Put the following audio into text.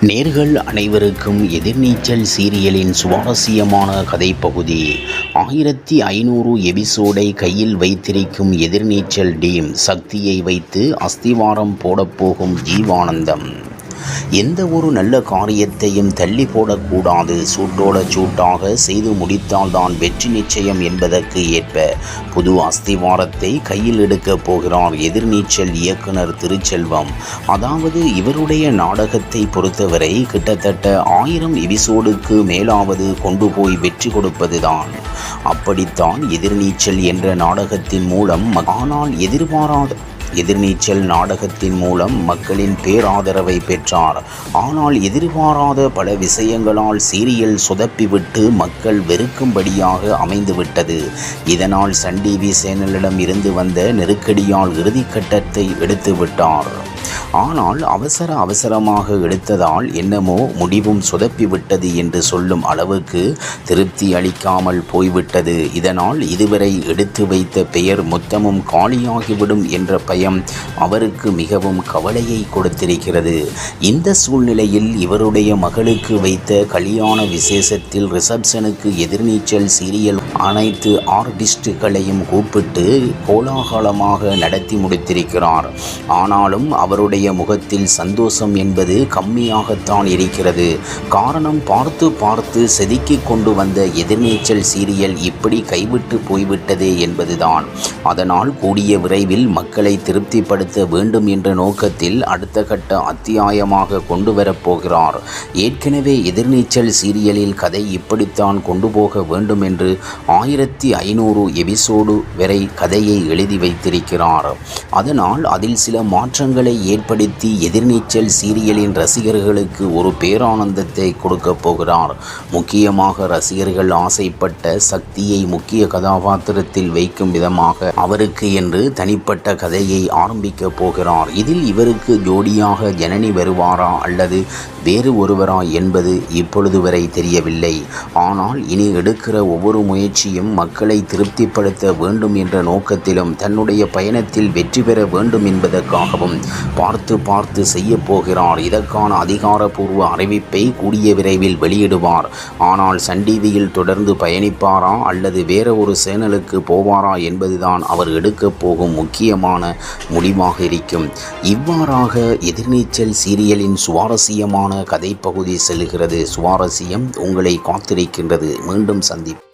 நேர்கள் அனைவருக்கும் எதிர்நீச்சல் சீரியலின் சுவாரஸ்யமான கதைப்பகுதி. 1500 எபிசோடை கையில் வைத்திருக்கும் எதிர்நீச்சல் டீம் சக்தியை வைத்து அஸ்திவாரம் போடப்போகும் ஜீவானந்தம். எந்த ஒரு நல்ல காரியத்தையும் தள்ளி போடக்கூடாது. சூட்டோட சூட்டாக செய்து முடித்தால்தான் வெற்றி நிச்சயம் என்பதற்கு ஏற்ப புது அஸ்திவாரத்தை கையில் எடுக்கப் போகிறார் எதிர்நீச்சல் இயக்குனர் திருச்செல்வம். அதாவது இவருடைய நாடகத்தை பொறுத்தவரை கிட்டத்தட்ட 1000 எபிசோடுக்கு மேலாவது கொண்டு போய் வெற்றி கொடுப்பதுதான். அப்படித்தான் எதிர்நீச்சல் என்ற நாடகத்தின் மூலம் எதிர்நீச்சல் நாடகத்தின் மூலம் மக்களின் பேராதரவை பெற்றார். ஆனால் எதிர்பாராத பல விஷயங்களால் சீரியல் சொதப்பிவிட்டு மக்கள் வெறுக்கும்படியாக அமைந்துவிட்டது. இதனால் சன் டிவி சேனலிடம் இருந்து வந்த நெருக்கடியால் இறுதிக்கட்டத்தை எடுத்துவிட்டார். ஆனால் அவசரமாக எடுத்ததால் என்னமோ முடிவும் சொதப்பிவிட்டது என்று சொல்லும் அளவுக்கு திருப்தி அளிக்காமல் போய்விட்டது. இதனால் இதுவரை எடுத்து வைத்த பெயர் மொத்தமும் காலியாகிவிடும் என்ற பயம் அவருக்கு மிகவும் கவலையை கொடுத்திருக்கிறது. இந்த சூழ்நிலையில் இவருடைய மகளுக்கு வைத்த கல்யாண விசேஷத்தில் ரிசப்ஷனுக்கு எதிர்நீச்சல் சீரியல் அனைத்து ஆர்டிஸ்டுகளையும் கூப்பிட்டு கோலாகலமாக நடத்தி முடித்திருக்கிறார். ஆனாலும் அவருடைய முகத்தில் சந்தோஷம் என்பது கம்மியாகத்தான் இருக்கிறது. காரணம் பார்த்து செதுக்கிக் கொண்டு வந்த எதிர்நீச்சல் சீரியல் இப்படி கைவிட்டு போய்விட்டதே என்பதுதான். அதனால் கூடிய விரைவில் மக்களை திருப்திப்படுத்த வேண்டும் என்ற நோக்கத்தில் அடுத்த கட்ட அத்தியாயமாக கொண்டு வரப்போகிறார். ஏற்கனவே எதிர்நீச்சல் சீரியலில் கதை இப்படித்தான் கொண்டு போக வேண்டும் என்று 1500 எபிசோடு வரை கதையை எழுதி வைத்திருக்கிறார். அதனால் அதில் சில மாற்றங்களை ஏற்படுத்தி எதிர்நீச்சல் சீரியலின் ரசிகர்களுக்கு ஒரு பேரானந்தத்தை கொடுக்க போகிறார். முக்கியமாக ரசிகர்கள் ஆசைப்பட்ட சக்தியை முக்கிய கதாபாத்திரத்தில் வைக்கும் விதமாக அவருக்கு என்று தனிப்பட்ட கதையை ஆரம்பிக்க போகிறார். இதில் இவருக்கு ஜோடியாக ஜனனி வருவாரா அல்லது வேறு ஒருவரா என்பது இப்பொழுது வரை தெரியவில்லை. ஆனால் இனி எடுக்கிற ஒவ்வொரு முயற்சியும் மக்களை திருப்திப்படுத்த வேண்டும் என்ற நோக்கத்திலும் தன்னுடைய பயணத்தில் வெற்றி பெற வேண்டும் என்பதற்காகவும் பார்த்து செய்ய போகிறார். இதற்கான அதிகாரப்பூர்வ அறிவிப்பை கூடிய விரைவில் வெளியிடுவார். ஆனால் சன் டிவியில் தொடர்ந்து பயணிப்பாரா அல்லது வேற ஒரு சேனலுக்கு போவாரா என்பதுதான் அவர் எடுக்கப் போகும் முக்கியமான முடிவாக இருக்கும். இவ்வாறாக எதிர்நீச்சல் சீரியலின் சுவாரஸ்யமான கதைப்பகுதி செல்கிறது. சுவாரஸ்யம் உங்களை காத்திருக்கின்றது. மீண்டும் சந்திப்போம்.